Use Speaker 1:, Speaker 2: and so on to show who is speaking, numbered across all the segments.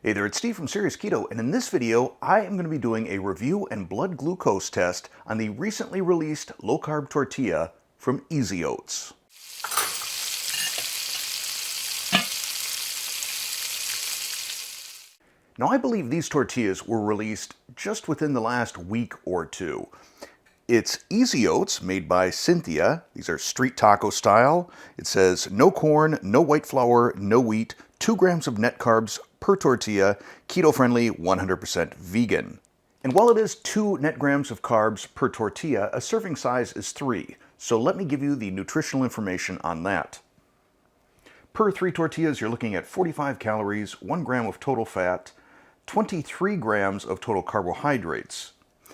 Speaker 1: Hey there, it's Steve from Serious Keto, and in this video, I am going to be doing a review and blood glucose test on the recently released low-carb tortilla from EZ Oats. Now, I believe these tortillas were released just within the last week or two. It's EZ Oats, made by Cynthia. These are street taco style. It says no corn, no white flour, no wheat, 2 grams of net carbs per tortilla, keto-friendly, 100% vegan. And while it is 2 net grams of carbs per tortilla, a serving size is 3. So let me give you the nutritional information on that. Per 3 tortillas, you're looking at 45 calories, 1 gram of total fat, 23 grams of total carbohydrates.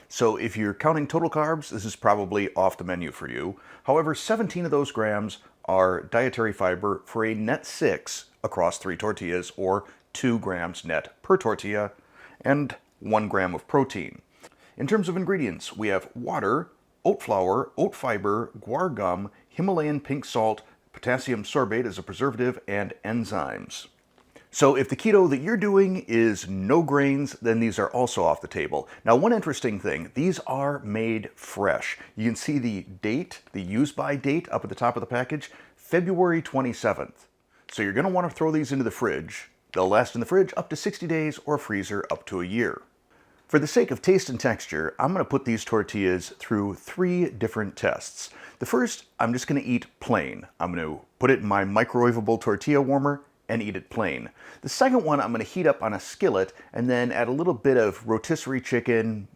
Speaker 1: So if you're counting total carbs, this is probably off the menu for you. However, 17 of those grams are dietary fiber for a net 6 across 3 tortillas, or 2 grams net per tortilla, and 1 gram of protein. In terms of ingredients, we have water, oat flour, oat fiber, guar gum, Himalayan pink salt, potassium sorbate as a preservative, and enzymes. So if the keto that you're doing is no grains, then these are also off the table. Now, one interesting thing, these are made fresh. You can see the date, the use by date up at the top of the package, February 27th. So you're going to want to throw these into the fridge. They'll last in the fridge up to 60 days or freezer up to a year. For the sake of taste and texture, I'm going to put these tortillas through 3 different tests. The first, I'm just going to eat plain. I'm going to put it in my microwavable tortilla warmer and eat it plain. The second one, I'm going to heat up on a skillet and then add a little bit of rotisserie chicken,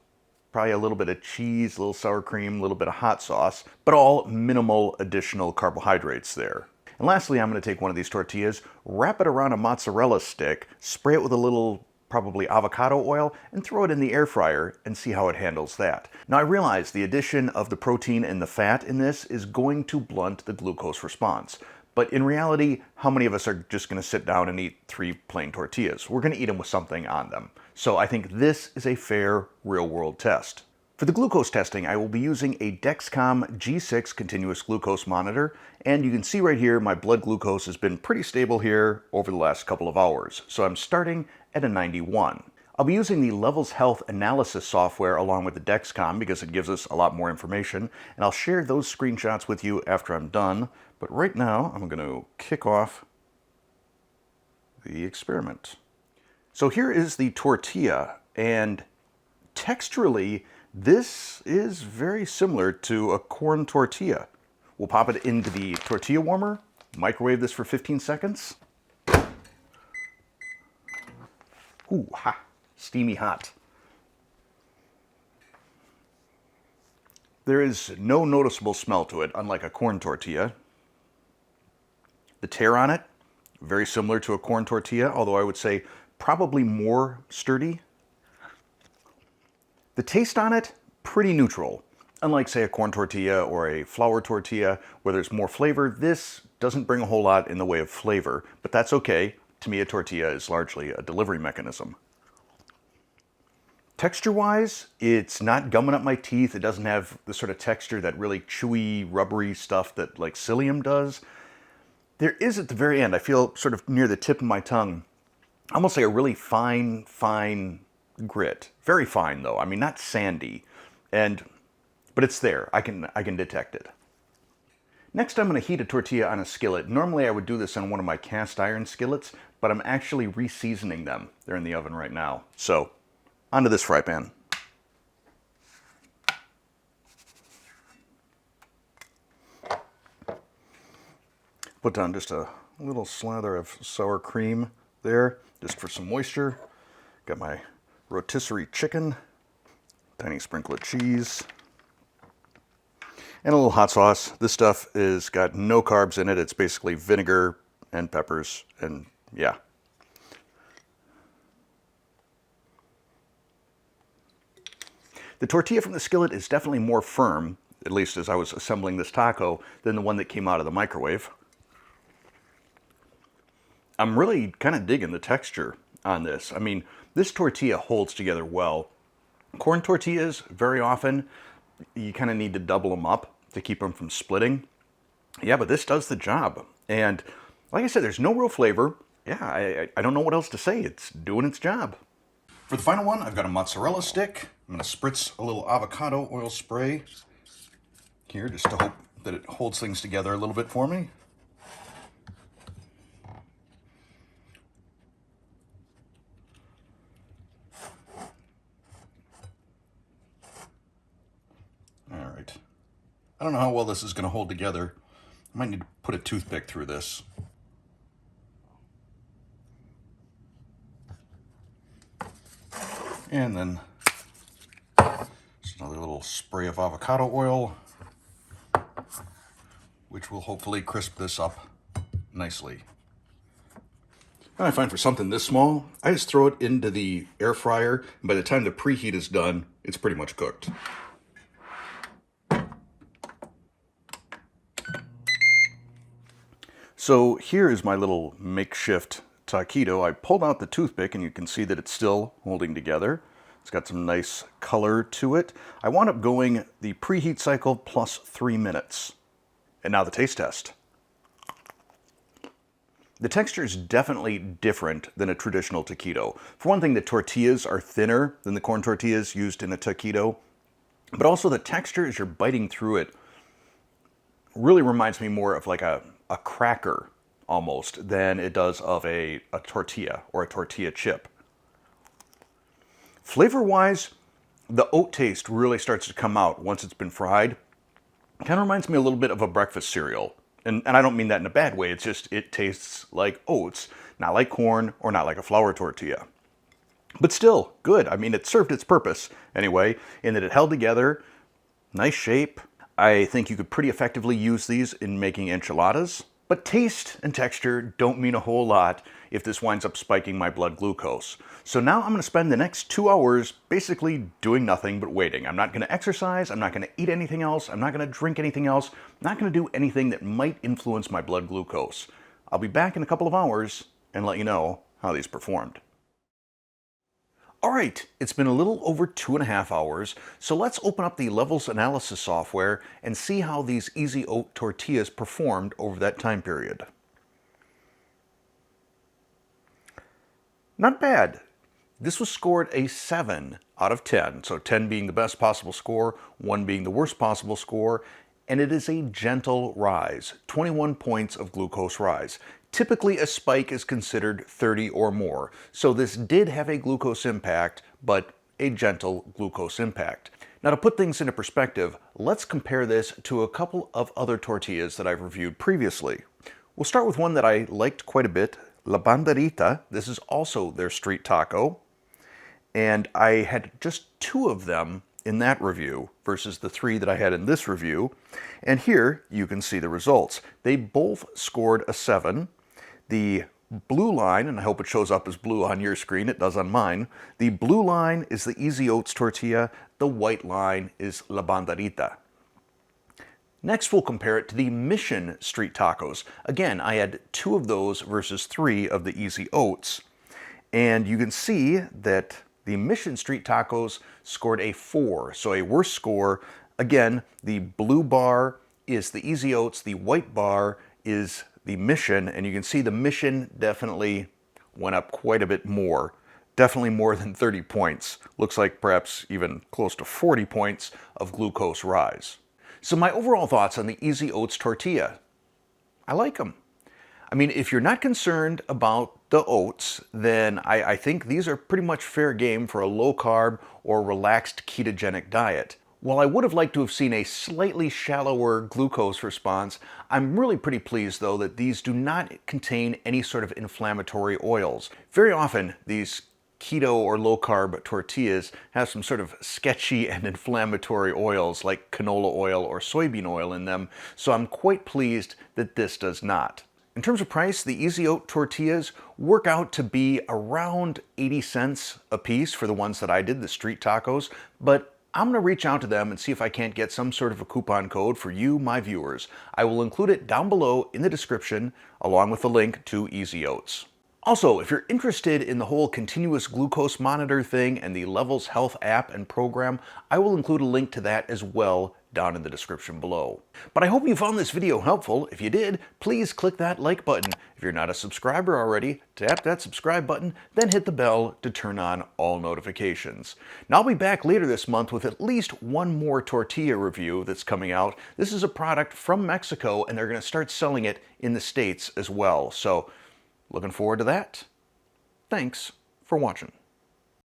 Speaker 1: probably a little bit of cheese, a little sour cream, a little bit of hot sauce, but all minimal additional carbohydrates there. And lastly, I'm going to take one of these tortillas, wrap it around a mozzarella stick, spray it with a little probably avocado oil, and throw it in the air fryer and see how it handles that. Now, I realize the addition of the protein and the fat in this is going to blunt the glucose response. But in reality, how many of us are just going to sit down and eat 3 plain tortillas? We're going to eat them with something on them. So I think this is a fair real-world test. For the glucose testing, I will be using a Dexcom G6 continuous glucose monitor, and you can see right here my blood glucose has been pretty stable here over the last couple of hours. So I'm starting at a 91. I'll be using the Levels Health Analysis software along with the Dexcom because it gives us a lot more information, and I'll share those screenshots with you after I'm done. But right now, I'm going to kick off the experiment. So here is the tortilla, and texturally, this is very similar to a corn tortilla. We'll pop it into the tortilla warmer, microwave this for 15 seconds. Ooh, ha, steamy hot. There is no noticeable smell to it, unlike a corn tortilla. The tear on it, very similar to a corn tortilla, although I would say probably more sturdy. The taste on it, pretty neutral. Unlike, say, a corn tortilla or a flour tortilla where there's more flavor, this doesn't bring a whole lot in the way of flavor, but that's okay. To me, a tortilla is largely a delivery mechanism. Texture-wise, it's not gumming up my teeth. It doesn't have the sort of texture, that really chewy, rubbery stuff that like psyllium does. There is at the very end, I feel sort of near the tip of my tongue, almost like a really fine grit. Very fine though, I mean not sandy, but it's there, I can detect it. Next, I'm going to heat a tortilla on a skillet. Normally I would do this on one of my cast iron skillets, but I'm actually re-seasoning them. They're in the oven right now. So, onto this fry pan. Put down just a little slather of sour cream there, just for some moisture. Got my rotisserie chicken, tiny sprinkle of cheese, and a little hot sauce. This stuff is got no carbs in it. It's basically vinegar and peppers, and yeah. The tortilla from the skillet is definitely more firm, at least as I was assembling this taco, than the one that came out of the microwave. I'm really kind of digging the texture on this. I mean, this tortilla holds together well. Corn tortillas, very often, you kind of need to double them up to keep them from splitting. Yeah, but this does the job. And like I said, there's no real flavor. Yeah, I don't know what else to say. It's doing its job. For the final one, I've got a mozzarella stick. I'm going to spritz a little avocado oil spray here just to hope that it holds things together a little bit for me. All right. I don't know how well this is going to hold together. I might need to put a toothpick through this. And then just another little spray of avocado oil, which will hopefully crisp this up nicely. And I find for something this small, I just throw it into the air fryer, and by the time the preheat is done, it's pretty much cooked. So here is my little makeshift taquito. I pulled out the toothpick and you can see that it's still holding together. It's got some nice color to it. I wound up going the preheat cycle plus 3 minutes. And now the taste test. The texture is definitely different than a traditional taquito. For one thing, the tortillas are thinner than the corn tortillas used in a taquito, but also the texture as you're biting through it really reminds me more of like a cracker almost than it does of a tortilla or a tortilla chip. Flavor-wise, the oat taste really starts to come out once it's been fried. It kind of reminds me a little bit of a breakfast cereal. And I don't mean that in a bad way, it's just it tastes like oats, not like corn or not like a flour tortilla. But still, good. I mean, it served its purpose anyway, in that it held together, nice shape. I think you could pretty effectively use these in making enchiladas, but taste and texture don't mean a whole lot if this winds up spiking my blood glucose. So now I'm going to spend the next 2 hours basically doing nothing but waiting. I'm not going to exercise, I'm not going to eat anything else, I'm not going to drink anything else, I'm not going to do anything that might influence my blood glucose. I'll be back in a couple of hours and let you know how these performed. All right, it's been a little over 2.5 hours, so let's open up the levels analysis software and see how these EZ Oat tortillas performed over that time period. Not bad. This was scored a 7 out of 10, so 10 being the best possible score, 1 being the worst possible score, and it is a gentle rise, 21 points of glucose rise. Typically, a spike is considered 30 or more, so this did have a glucose impact, but a gentle glucose impact. Now, to put things into perspective, let's compare this to a couple of other tortillas that I've reviewed previously. We'll start with one that I liked quite a bit, La Bandarita. This is also their street taco, and I had just 2 of them in that review versus the 3 that I had in this review, and here you can see the results. They both scored a 7. The blue line, and I hope it shows up as blue on your screen, it does on mine. The blue line is the EZ Oats tortilla, the white line is La Bandarita. Next, we'll compare it to the Mission street tacos. Again, I had 2 of those versus 3 of the EZ Oats. And you can see that the Mission street tacos scored a 4, so a worse score. Again, the blue bar is the EZ Oats, the white bar is the Mission, and you can see the Mission definitely went up quite a bit more. Definitely more than 30 points. Looks like perhaps even close to 40 points of glucose rise. So my overall thoughts on the EZ Oats tortilla. I like them. I mean, if you're not concerned about the oats, then I think these are pretty much fair game for a low-carb or relaxed ketogenic diet. While I would have liked to have seen a slightly shallower glucose response, I'm really pretty pleased though that these do not contain any sort of inflammatory oils. Very often these keto or low-carb tortillas have some sort of sketchy and inflammatory oils like canola oil or soybean oil in them, so I'm quite pleased that this does not. In terms of price, the EZ Oat tortillas work out to be around 80 cents a piece for the ones that I did, the street tacos, but I'm going to reach out to them and see if I can't get some sort of a coupon code for you, my viewers. I will include it down below in the description, along with the link to EZ Oats. Also, if you're interested in the whole continuous glucose monitor thing and the Levels Health app and program, I will include a link to that as well down in the description below. But I hope you found this video helpful. If you did, please click that like button. If you're not a subscriber already, tap that subscribe button, then hit the bell to turn on all notifications. Now I'll be back later this month with at least one more tortilla review that's coming out. This is a product from Mexico, and they're going to start selling it in the States as well. So looking forward to that. Thanks for watching.